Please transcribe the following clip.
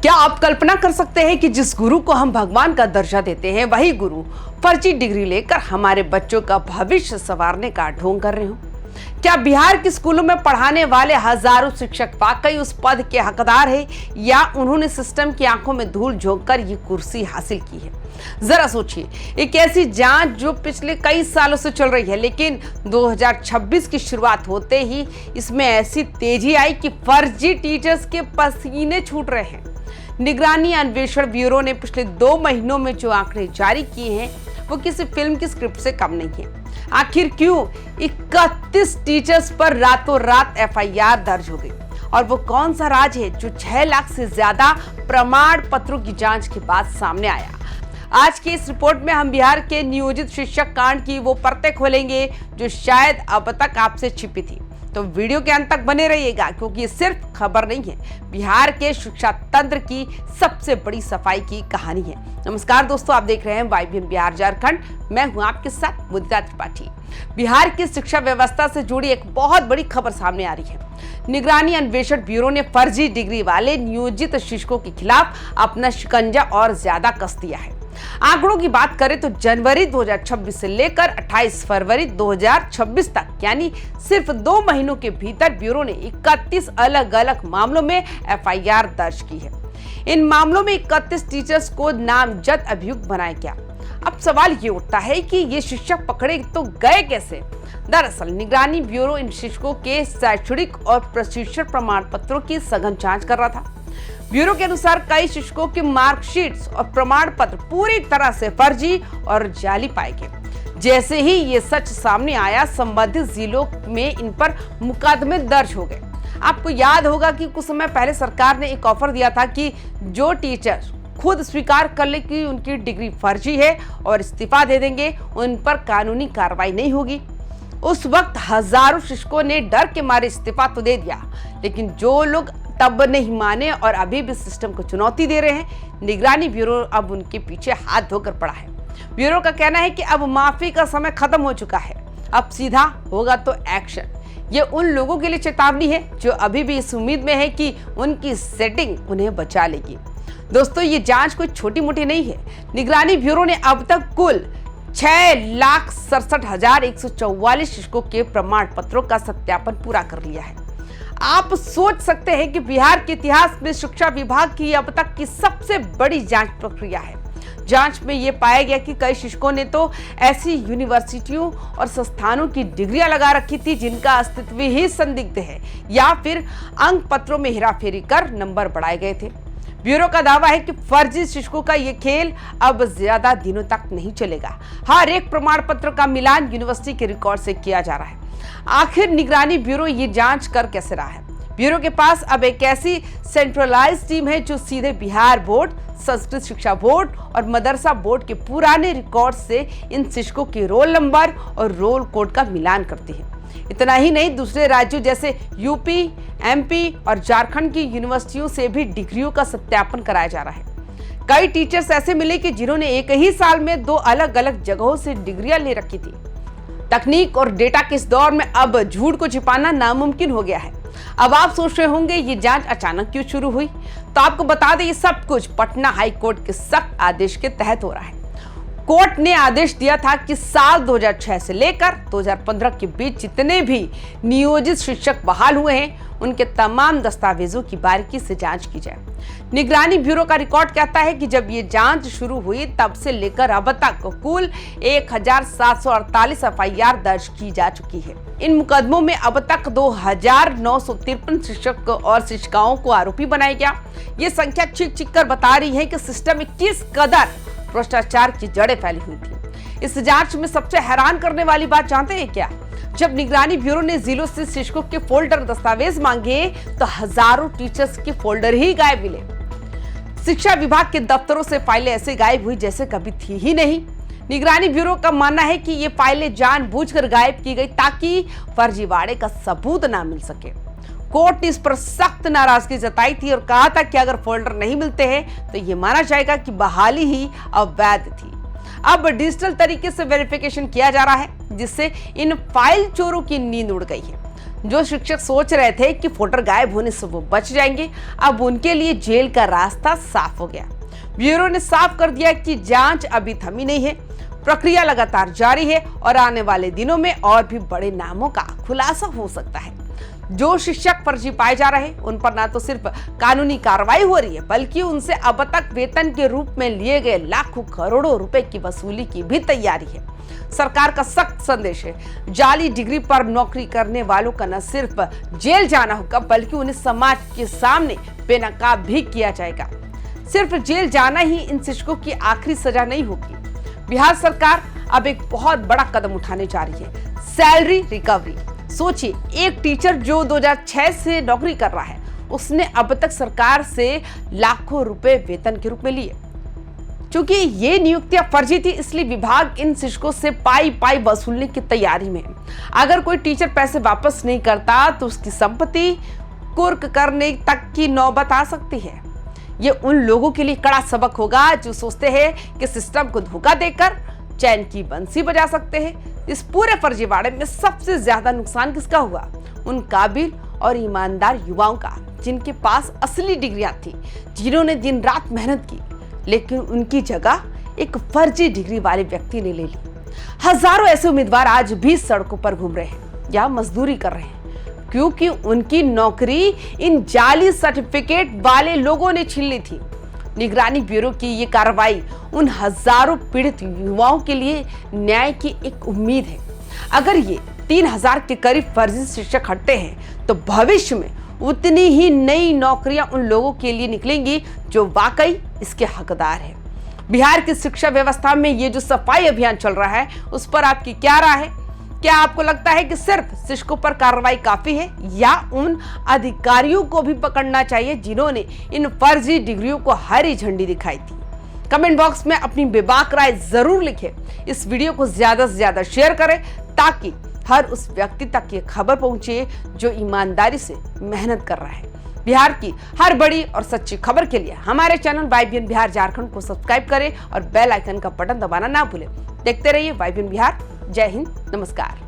क्या आप कल्पना कर सकते हैं कि जिस गुरु को हम भगवान का दर्जा देते हैं वही गुरु फर्जी डिग्री लेकर हमारे बच्चों का भविष्य संवारने का ढोंग कर रहे हो? क्या बिहार के स्कूलों में पढ़ाने वाले हजारों शिक्षक वाकई उस पद के हकदार हैं या उन्होंने सिस्टम की आंखों में धूल झोंककर ये कुर्सी हासिल की है? जरा सोचिए, एक ऐसी जांच जो पिछले कई सालों से चल रही है, लेकिन 2026 की शुरुआत होते ही इसमें ऐसी तेजी आई कि फर्जी टीचर्स के पसीने छूट रहे हैं। निगरानी अन्वेषण ब्यूरो ने पिछले 2 महीनों में जो आंकड़े जारी किए हैं वो किसी फिल्म की स्क्रिप्ट से कम नहीं है। आखिर क्यों 31 टीचर्स पर रातों रात एफआईआर दर्ज हो गई? और वो कौन सा राज है जो 6 लाख से ज्यादा प्रमाण पत्रों की जांच के बाद सामने आया? आज की इस रिपोर्ट में हम बिहार के नियोजित शिक्षक कांड की वो परतें खोलेंगे जो शायद अब तक आपसे छिपी थी। तो वीडियो के अंत तक बने रहिएगा, क्योंकि ये सिर्फ खबर नहीं है, बिहार के शिक्षा तंत्र की सबसे बड़ी सफाई की कहानी है। नमस्कार दोस्तों, आप देख रहे हैं YBN बिहार झारखंड। मैं हूं आपके साथ मुदिता त्रिपाठी। बिहार की शिक्षा व्यवस्था से जुड़ी एक बहुत बड़ी खबर सामने आ रही है। निगरानी अन्वेषण ब्यूरो ने फर्जी डिग्री वाले नियोजित शिक्षकों के खिलाफ अपना शिकंजा और ज्यादा कस दिया है। आंकड़ों की बात करें तो जनवरी 2026 से लेकर 28 फरवरी 2026 तक, यानी सिर्फ 2 महीनों के भीतर ब्यूरो ने 31 अलग अलग मामलों में एफआईआर दर्ज की है। इन मामलों में 31 टीचर्स को नामजद अभियुक्त बनाया गया। अब सवाल ये उठता है कि ये शिक्षक पकड़े तो गए कैसे? दरअसल निगरानी ब्यूरो इन शिक्षकों के शैक्षणिक और प्रशिक्षण प्रमाण पत्रों की सघन जांच कर रहा था। ब्यूरो के अनुसार कई शिक्षकों के मार्कशीट्स और प्रमाण पत्र पूरी तरह से फर्जी और जाली पाए गए। जैसे ही ये सच सामने आया, संबंधित जिलों में इन पर मुकदमे दर्ज हो गए। आपको याद होगा कि कुछ समय पहले सरकार ने एक ऑफर दिया था कि जो टीचर खुद स्वीकार कर ले कि उनकी डिग्री फर्जी है और इस्तीफा दे देंगे, उन पर कानूनी कार्रवाई नहीं होगी। उस वक्त हजारों शिक्षकों ने डर के मारे इस्तीफा तो दे दिया, लेकिन जो लोग तब नहीं माने और अभी भी सिस्टम को चुनौती दे रहे हैं, निगरानी ब्यूरो अब उनके पीछे हाथ धोकर पड़ा है। ब्यूरो का कहना है कि अब माफी का समय खत्म हो चुका है, अब सीधा होगा तो एक्शन। ये उन लोगों के लिए चेतावनी है जो अभी भी इस उम्मीद में है कि उनकी सेटिंग उन्हें बचा लेगी। दोस्तों, ये जांच कोई छोटी मोटी नहीं है। निगरानी ब्यूरो ने अब तक कुल 6,67,144 शिक्षकों के प्रमाण पत्रों का सत्यापन पूरा कर लिया है। आप सोच सकते हैं कि बिहार के इतिहास में शिक्षा विभाग की अब तक की सबसे बड़ी जांच प्रक्रिया है। जांच में यह पाया गया कि कई शिक्षकों ने तो ऐसी यूनिवर्सिटियों और संस्थानों की डिग्रियां लगा रखी थी जिनका अस्तित्व ही संदिग्ध है, या फिर अंक पत्रों में हेराफेरी कर नंबर बढ़ाए गए थे। ब्यूरो का दावा है कि फर्जी शिक्षकों का ये खेल अब ज्यादा दिनों तक नहीं चलेगा। हर एक प्रमाण पत्र का मिलान यूनिवर्सिटी के रिकॉर्ड से किया जा रहा है। आखिर निगरानी ब्यूरो ये जांच कर कैसे रहा है? ब्यूरो के पास अब एक ऐसी सेंट्रलाइज्ड टीम है जो सीधे बिहार बोर्ड, संस्कृत शिक्षा बोर्ड और मदरसा बोर्ड के पुराने रिकॉर्ड से इन शिक्षकों के रोल नंबर और रोल कोड का मिलान करती है। इतना ही नहीं, दूसरे राज्यों जैसे यूपी, एमपी और झारखंड की यूनिवर्सिटियों से भी डिग्रियों का सत्यापन कराया जा रहा है। कई टीचर्स ऐसे मिले कि जिन्होंने एक ही साल में 2 अलग अलग जगहों से डिग्रियां ले रखी थी। तकनीक और डेटा के इस दौर में अब झूठ को छिपाना नामुमकिन हो गया है। अब आप सोच रहे होंगे ये जांच अचानक क्यों शुरू हुई? तो आपको बता दें, ये सब कुछ पटना हाई कोर्ट के सख्त आदेश के तहत हो रहा है। कोर्ट ने आदेश दिया था कि साल 2006 से लेकर 2015 के बीच जितने भी नियोजित शिक्षक बहाल हुए हैं, उनके तमाम दस्तावेजों की बारीकी से जांच की जाए। निगरानी ब्यूरो का रिकॉर्ड कहता है कि जब ये जांच शुरू हुई तब से लेकर अब तक कुल 1,748 एफआईआर दर्ज की जा चुकी है। इन मुकदमों में अब तक 2,953 शिक्षक और शिक्षिकाओं को आरोपी बनाया गया। ये संख्या चीख कर बता रही है कि सिस्टम में किस कदर भ्रष्टाचार की जड़ें फैली हुई थी। इस जांच में सबसे हैरान करने वाली बात जानते हैं क्या? जब निगरानी ब्यूरो ने जिलों से शिक्षकों के फोल्डर दस्तावेज मांगे तो हजारों टीचर्स के फोल्डर ही गायब मिले। शिक्षा विभाग के दफ्तरों से फाइलें ऐसे गायब हुई जैसे कभी थी ही नहीं। निगरानी ब्यूरो का मानना है कि ये फाइलें जानबूझकर गायब की गई ताकि फर्जीवाड़े का सबूत ना मिल सके। कोर्ट ने इस पर सख्त नाराजगी जताई थी और कहा था कि अगर फोल्डर नहीं मिलते हैं तो ये माना जाएगा कि बहाली ही अवैध थी। अब डिजिटल तरीके से वेरिफिकेशन किया जा रहा है, जिससे इन फाइल चोरों की नींद उड़ गई है। जो शिक्षक सोच रहे थे कि फोल्डर गायब होने से वो बच जाएंगे, अब उनके लिए जेल का रास्ता साफ हो गया। ब्यूरो ने साफ कर दिया कि जांच अभी थमी नहीं है, प्रक्रिया लगातार जारी है और आने वाले दिनों में और भी बड़े नामों का खुलासा हो सकता है। जो शिक्षक फर्जी पाए जा रहे हैं उन पर ना तो सिर्फ कानूनी कार्रवाई हो रही है, बल्कि उनसे अब तक वेतन के रूप में लिए गए लाखों करोड़ों रुपए की वसूली की भी तैयारी है। सरकार का सख्त संदेश है, जाली डिग्री पर नौकरी करने वालों का न सिर्फ जेल जाना होगा, बल्कि उन्हें समाज के सामने बेनकाब भी किया जाएगा। सिर्फ जेल जाना ही इन शिक्षकों की आखिरी सजा नहीं होगी। बिहार सरकार अब एक बहुत बड़ा कदम उठाने जा रही है, सैलरी रिकवरी। सोचिए, एक टीचर जो 2006 से नौकरी कर रहा है, उसने अब तक सरकार से लाखों रुपए वेतन के रूप में लिए। क्योंकि ये नियुक्तियां फर्जी थी, इसलिए विभाग इन शिक्षकों से पाई पाई वसूलने की तैयारी में है। अगर कोई टीचर पैसे वापस नहीं करता तो उसकी संपत्ति कुर्क करने तक की नौबत आ सकती है। ये उन लोगों के लिए कड़ा सबक होगा जो सोचते हैं कि सिस्टम को धोखा देकर चैन की बंसी बजा सकते हैं। इस पूरे फर्जीवाड़े में सबसे ज्यादा नुकसान किसका हुआ? उन काबिल और ईमानदार युवाओं का, जिनके पास असली डिग्रियां थी, जिन्होंने दिन रात मेहनत की, लेकिन उनकी जगह एक फर्जी डिग्री वाले व्यक्ति ने ले ली। हजारों ऐसे उम्मीदवार आज भी सड़कों पर घूम रहे हैं या मजदूरी कर रहे हैं, क्योंकि उनकी नौकरी इन जाली सर्टिफिकेट वाले लोगों ने छीन ली थी। निगरानी ब्यूरो की ये कार्रवाई उन हजारों पीड़ित युवाओं के लिए न्याय की एक उम्मीद है। अगर ये 3000 के करीब फर्जी शिक्षक हटते हैं तो भविष्य में उतनी ही नई नौकरियां उन लोगों के लिए निकलेंगी जो वाकई इसके हकदार हैं। बिहार की शिक्षा व्यवस्था में ये जो सफाई अभियान चल रहा है, उस पर आपकी क्या राय है? क्या आपको लगता है कि सिर्फ शिक्षकों पर कार्रवाई काफी है, या उन अधिकारियों को भी पकड़ना चाहिए जिन्होंने इन फर्जी डिग्रियों को हरी झंडी दिखाई थी? कमेंट बॉक्स में अपनी बेबाक राय जरूर लिखें। इस वीडियो को ज्यादा से ज्यादा शेयर करें ताकि हर उस व्यक्ति तक ये खबर पहुंचे जो ईमानदारी से मेहनत कर रहा है। बिहार की हर बड़ी और सच्ची खबर के लिए हमारे चैनल YBN बिहार झारखंड को सब्सक्राइब करें और बेल आइकन का बटन दबाना ना भूलें। देखते रहिए YBN बिहार। जय हिंद, नमस्कार।